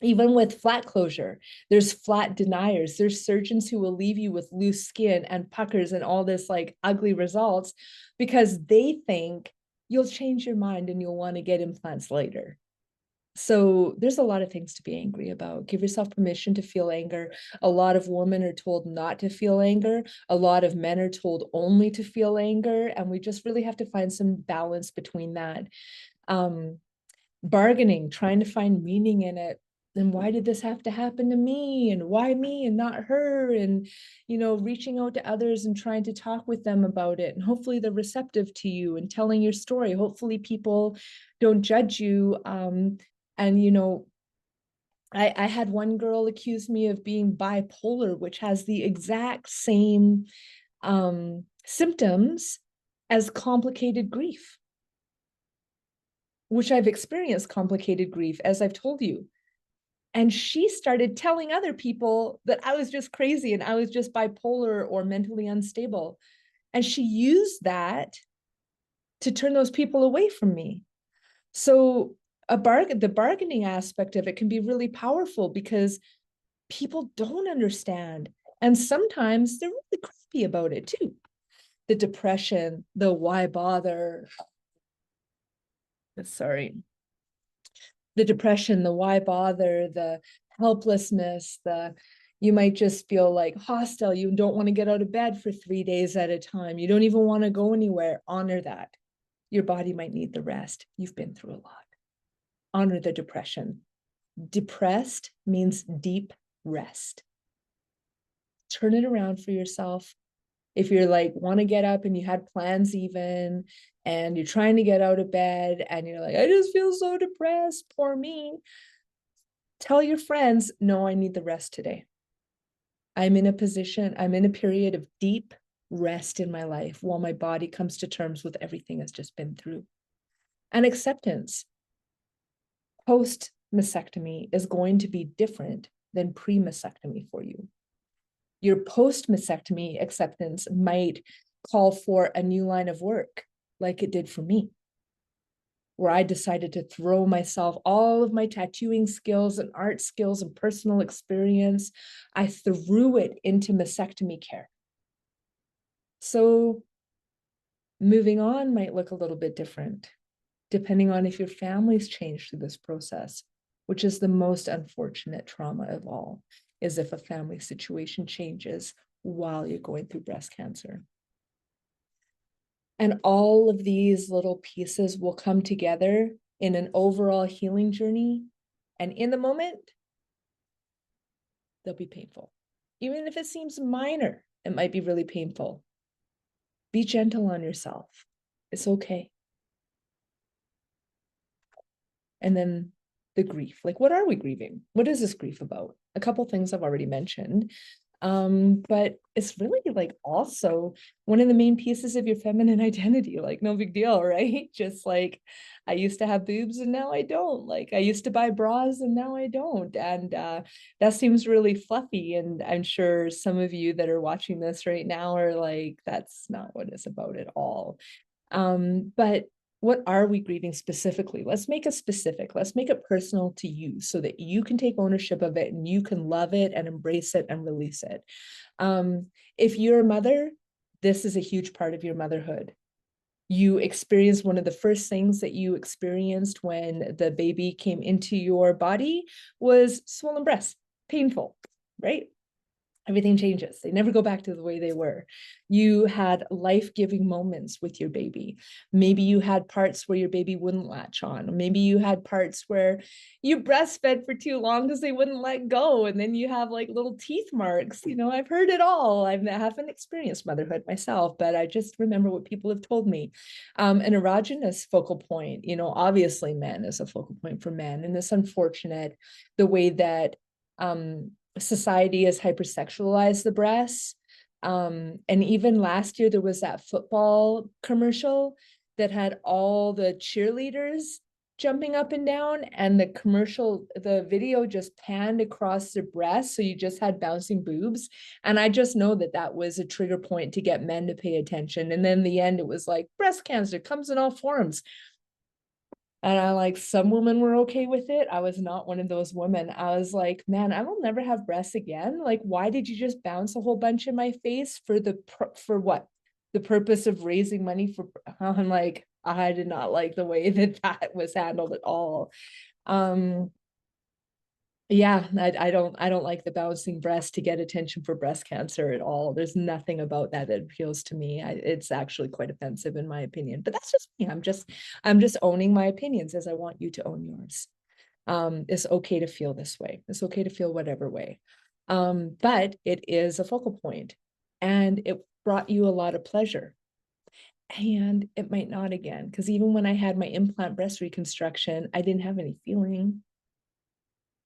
Even with flat closure, there's flat deniers. There's surgeons who will leave you with loose skin and puckers and all this like ugly results because they think you'll change your mind and you'll want to get implants later. So there's a lot of things to be angry about. Give yourself permission to feel anger. A lot of women are told not to feel anger. A lot of men are told only to feel anger. And we just really have to find some balance between that. Bargaining, trying to find meaning in it. And why did this have to happen to me? And why me and not her? And, reaching out to others and trying to talk with them about it. And hopefully they're receptive to you and telling your story. Hopefully people don't judge you. And I had one girl accuse me of being bipolar, which has the exact same symptoms as complicated grief, which I've experienced complicated grief, as I've told you. And she started telling other people that I was just crazy and I was just bipolar or mentally unstable. And she used that to turn those people away from me. So the bargaining aspect of it can be really powerful because people don't understand. And sometimes they're really crappy about it too. The depression, the why bother, the depression, the why bother, the helplessness, you might just feel like hostile. You don't want to get out of bed for 3 days at a time. You don't even want to go anywhere. Honor that. Your body might need the rest. You've been through a lot. Honor the depression. Depressed means deep rest. Turn it around for yourself. If you're like, want to get up and you had plans even, and you're trying to get out of bed and you're like, I just feel so depressed, poor me. Tell your friends, no, I need the rest today. I'm in a period of deep rest in my life while my body comes to terms with everything it's just been through. And acceptance. Post mastectomy is going to be different than pre mastectomy for you. Your post mastectomy acceptance might call for a new line of work, like it did for me, where I decided to throw myself, all of my tattooing skills and art skills and personal experience, I threw it into mastectomy care. So moving on might look a little bit different, depending on if your family's changed through this process, which is the most unfortunate trauma of all, is if a family situation changes while you're going through breast cancer. And all of these little pieces will come together in an overall healing journey. And in the moment, they'll be painful. Even if it seems minor, it might be really painful. Be gentle on yourself. It's okay. And then the grief, like, what are we grieving? What is this grief about? A couple things I've already mentioned. But it's really like also one of the main pieces of your feminine identity, like no big deal, right? Just like I used to have boobs and now I don't. Like I used to buy bras and now I don't. And that seems really fluffy. And I'm sure some of you that are watching this right now are like, that's not what it's about at all. But what are we grieving specifically? Let's make it specific. Let's make it personal to you so that you can take ownership of it and you can love it and embrace it and release it. If you're a mother, this is a huge part of your motherhood. You experienced one of the first things that you experienced when the baby came into your body was swollen breasts, painful, right? Everything changes. They never go back to the way they were. You had life-giving moments with your baby. Maybe you had parts where your baby wouldn't latch on. Maybe you had parts where you breastfed for too long because they wouldn't let go. And then you have like little teeth marks. You know, I've heard it all. I haven't experienced motherhood myself, but I just remember what people have told me. An erogenous focal point, you know, obviously men is a focal point for men. And it's unfortunate the way that society has hypersexualized the breasts. And even last year, there was that football commercial that had all the cheerleaders jumping up and down, and the commercial, the video just panned across their breasts. So you just had bouncing boobs. And I just know that that was a trigger point to get men to pay attention. And then in the end, it was like breast cancer comes in all forms. And I like, some women were okay with it. I was not one of those women. I was like, man, I will never have breasts again. Like, why did you just bounce a whole bunch in my face for what? The purpose of raising money for, I'm like, I did not like the way that that was handled at all. Yeah, I don't like the bouncing breast to get attention for breast cancer at all. There's nothing about that that appeals to me. It's actually quite offensive in my opinion, but that's just me. I'm just owning my opinions as I want you to own yours. It's okay to feel this way. It's okay to feel whatever way. But it is a focal point and it brought you a lot of pleasure. And it might not again, because even when I had my implant breast reconstruction, I didn't have any feeling.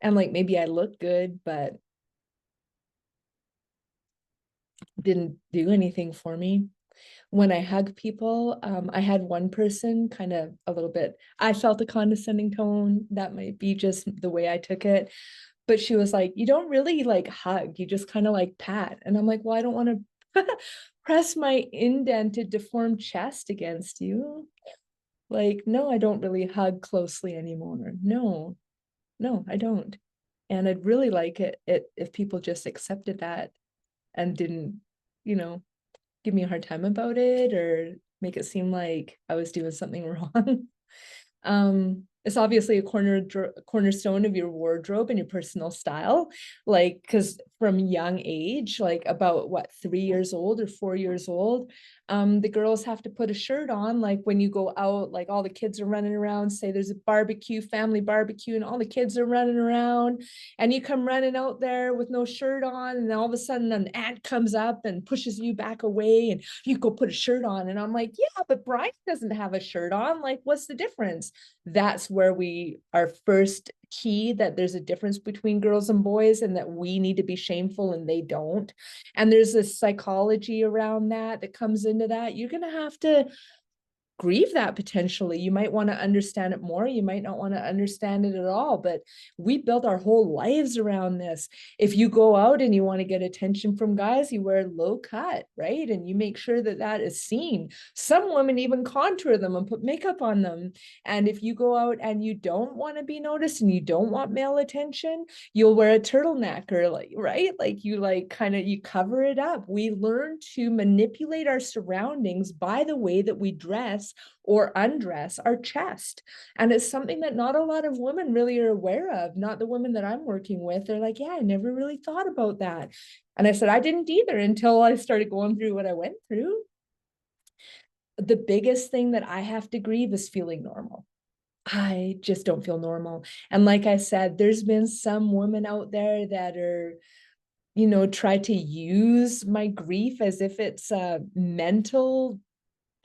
And like maybe I looked good, but didn't do anything for me. When I hug people, I had one person kind of a little bit, I felt a condescending tone. That might be just the way I took it. But she was like, you don't really like hug, you just kind of like pat. And I'm like, well, I don't want to press my indented, deformed chest against you. Like, no, I don't really hug closely anymore. No, no, I don't. And I'd really like it if people just accepted that and didn't, you know, give me a hard time about it or make it seem like I was doing something wrong. It's obviously a cornerstone of your wardrobe and your personal style, like because from young age, like about what, 3 years old or 4 years old, the girls have to put a shirt on, like when you go out, like all the kids are running around, say there's a barbecue, family barbecue, and all the kids are running around, and you come running out there with no shirt on, and then all of a sudden an ant comes up and pushes you back away, and you go put a shirt on. And I'm like, yeah, but Brian doesn't have a shirt on. Like, what's the difference? That's where we our first key that there's a difference between girls and boys and that we need to be shameful and they don't. And there's this psychology around that that comes into that. You're going to have to grieve that potentially. You might want to understand it more. You might not want to understand it at all, but we built our whole lives around this. If you go out and you want to get attention from guys, you wear low cut, right? And you make sure that that is seen. Some women even contour them and put makeup on them. And if you go out and you don't want to be noticed and you don't want male attention, you'll wear a turtleneck or like, right? Like you like kind of, you cover it up. We learn to manipulate our surroundings by the way that we dress or undress our chest. And it's something that not a lot of women really are aware of, not the women that I'm working with. They're like, yeah, I never really thought about that. And I said, I didn't either until I started going through what I went through. The biggest thing that I have to grieve is feeling normal. I just don't feel normal. And like I said, there's been some women out there that are, you know, try to use my grief as if it's a mental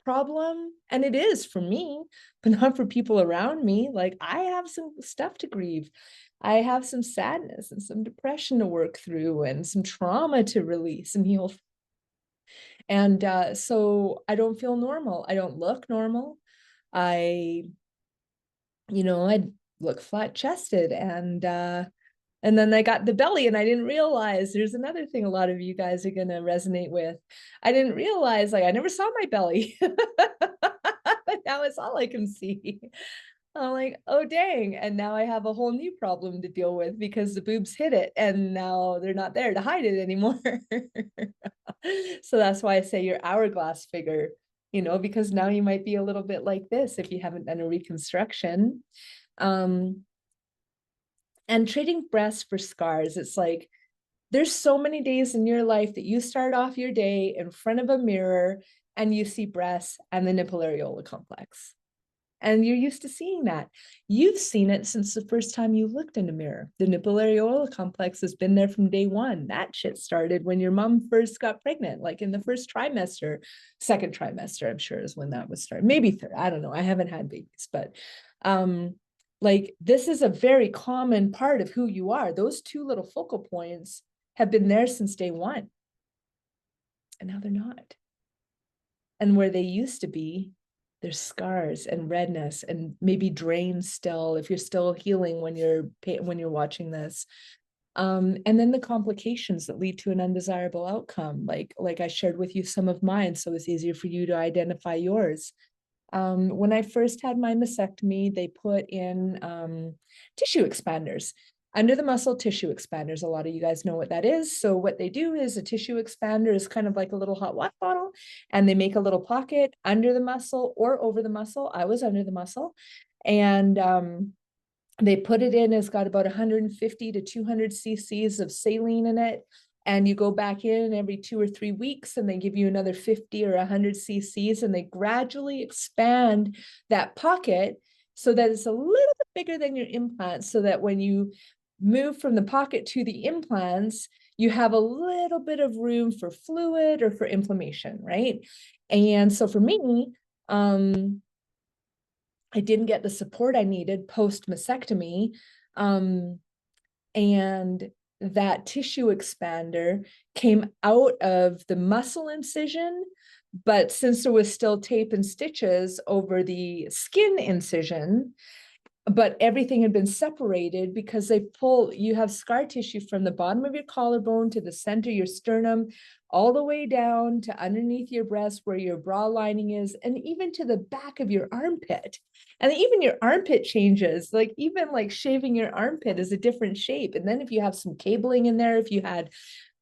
problem, and it is for me, but not for people around me. Like, I have some stuff to grieve. I have some sadness and some depression to work through and some trauma to release and heal. And so I don't feel normal. I don't look normal. I, I look flat chested, and then I got the belly, and I didn't realize. There's another thing a lot of you guys are going to resonate with. I didn't realize, like, I never saw my belly. But now it's all I can see. I'm like, oh, dang. And now I have a whole new problem to deal with because the boobs hit it and now they're not there to hide it anymore. So that's why I say your hourglass figure, because now you might be a little bit like this if you haven't done a reconstruction. And trading breasts for scars, it's like, there's so many days in your life that you start off your day in front of a mirror and you see breasts and the nipple areola complex. And you're used to seeing that. You've seen it since the first time you looked in a mirror. The nipple areola complex has been there from day one. That shit started when your mom first got pregnant, like in the first trimester, second trimester, I'm sure is when that was started. Maybe third, I don't know. I haven't had babies, but like, this is a very common part of who you are. Those two little focal points have been there since day one. And now they're not. And where they used to be, there's scars and redness and maybe drains still, if you're still healing when you're watching this. And then the complications that lead to an undesirable outcome, like I shared with you some of mine, so it's easier for you to identify yours. When I first had my mastectomy, they put in tissue expanders. Under the muscle tissue expanders, a lot of you guys know what that is. So what they do is a tissue expander is kind of like a little hot water bottle, and they make a little pocket under the muscle or over the muscle. I was under the muscle. And they put it in, it's got about 150 to 200 cc's of saline in it. And you go back in every 2 or 3 weeks and they give you another 50 or 100 cc's, and they gradually expand that pocket so that it's a little bit bigger than your implants, so that when you move from the pocket to the implants, you have a little bit of room for fluid or for inflammation, right? And so for me, I didn't get the support I needed post mastectomy. And that tissue expander came out of the muscle incision, but since there was still tape and stitches over the skin incision, but everything had been separated because you have scar tissue from the bottom of your collarbone to the center of your sternum, all the way down to underneath your breast where your bra lining is, and even to the back of your armpit. And even your armpit changes, like even like shaving your armpit is a different shape. And then if you have some cabling in there, if you had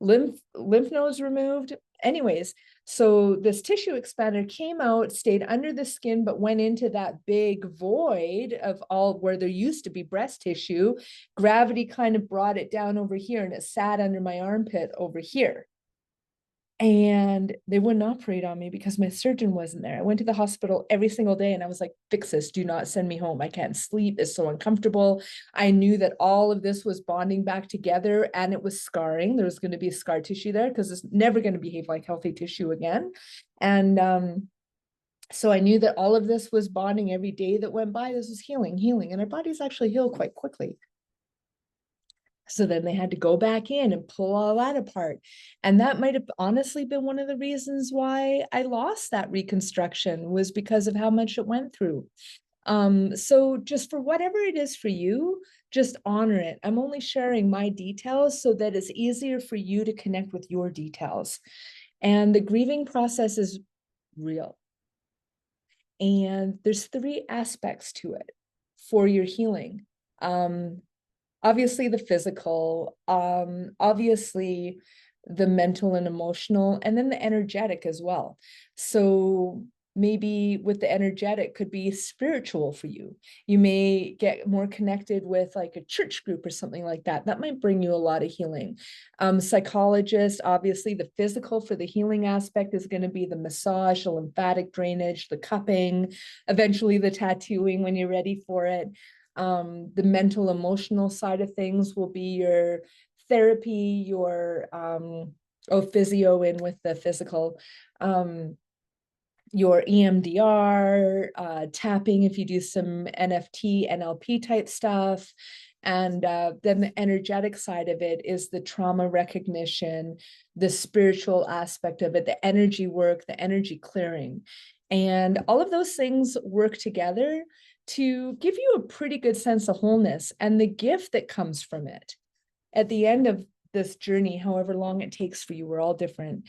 lymph nodes removed, anyways, so this tissue expander came out, stayed under the skin, but went into that big void of all where there used to be breast tissue. Gravity kind of brought it down over here, and it sat under my armpit over here. And they wouldn't operate on me because my surgeon wasn't there. I went to the hospital every single day and I was like, fix this, do not send me home. I can't sleep, it's so uncomfortable. I knew that all of this was bonding back together and it was scarring. There was going to be scar tissue there because it's never going to behave like healthy tissue again. And so I knew that all of this was bonding every day that went by. This was healing, and our bodies actually heal quite quickly. So then they had to go back in and pull all that apart. And that might have honestly been one of the reasons why I lost that reconstruction, was because of how much it went through. So just for whatever it is for you, just honor it. I'm only sharing my details so that it's easier for you to connect with your details. And the grieving process is real. And there's 3 aspects to it for your healing. Obviously the physical, obviously the mental and emotional, and then the energetic as well. So maybe with the energetic could be spiritual for you. You may get more connected with like a church group or something like that. That might bring you a lot of healing. Psychologist, obviously the physical for the healing aspect is going to be the massage, the lymphatic drainage, the cupping, eventually the tattooing when you're ready for it. The mental emotional side of things will be your therapy, your physio in with the physical. your EMDR, tapping if you do some NFT, NLP type stuff. And then the energetic side of it is the trauma recognition, the spiritual aspect of it, the energy work, the energy clearing. And all of those things work together to give you a pretty good sense of wholeness and the gift that comes from it. At the end of this journey, however long it takes for you, we're all different.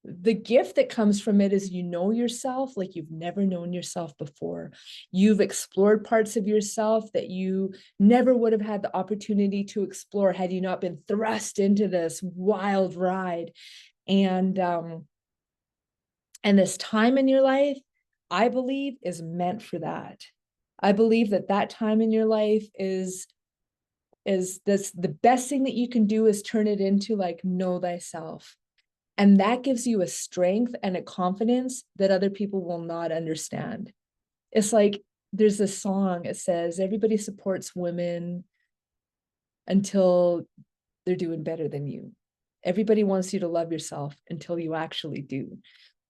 The gift that comes from it is you know yourself like you've never known yourself before. You've explored parts of yourself that you never would have had the opportunity to explore had you not been thrust into this wild ride. And this time in your life, I believe, is meant for that. I believe that that time in your life is this the best thing that you can do is turn it into like know thyself. And that gives you a strength and a confidence that other people will not understand. It's like there's a song, it says, everybody supports women until they're doing better than you. Everybody wants you to love yourself until you actually do.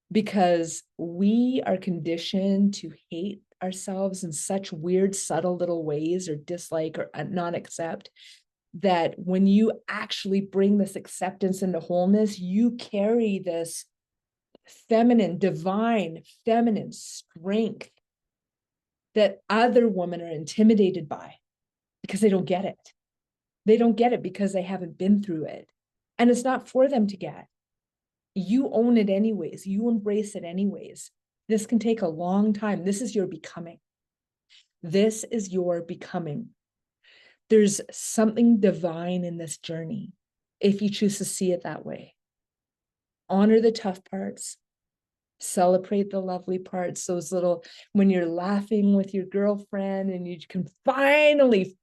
Because we are conditioned to hate ourselves in such weird, subtle little ways, or dislike or not accept, that when you actually bring this acceptance into wholeness, you carry this feminine, divine, feminine strength that other women are intimidated by because they don't get it. They don't get it because they haven't been through it. And it's not for them to get. You own it anyways. You embrace it anyways. This can take a long time. This is your becoming. This is your becoming. There's something divine in this journey if you choose to see it that way. Honor the tough parts. Celebrate the lovely parts, those little, when you're laughing with your girlfriend and you can finally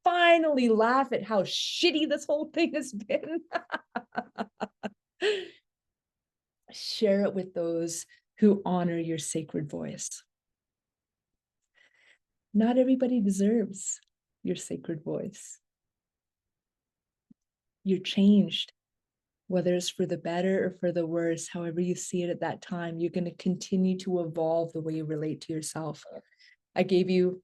laugh at how shitty this whole thing has been. Share it with those who honor your sacred voice. Not everybody deserves your sacred voice. You're changed, whether it's for the better or for the worse, however you see it at that time. You're going to continue to evolve the way you relate to yourself. I gave you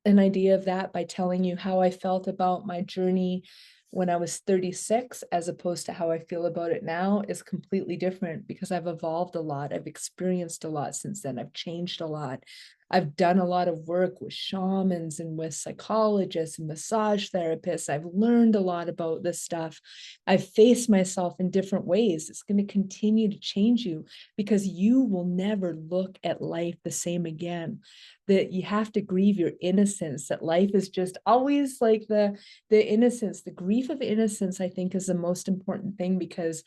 an idea of that by telling you how I felt about my journey when I was 36, as opposed to how I feel about it now, is completely different because I've evolved a lot. I've experienced a lot since then. I've changed a lot. I've done a lot of work with shamans and with psychologists and massage therapists. I've learned a lot about this stuff. I've faced myself in different ways. It's going to continue to change you because you will never look at life the same again. That you have to grieve your innocence, that life is just always like the innocence, the grief of innocence, I think is the most important thing, because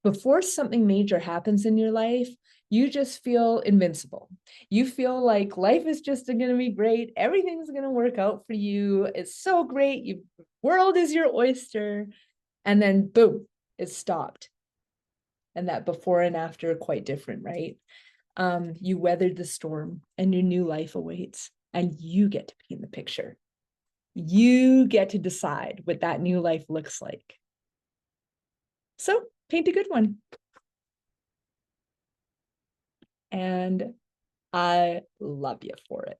before something major happens in your life, you just feel invincible. You feel like life is just going to be great. Everything's going to work out for you. It's so great. You world is your oyster. And then boom, it stopped. And that before and after are quite different, right? You weathered the storm and your new life awaits, and you get to paint the picture. You get to decide what that new life looks like. So paint a good one. And I love you for it.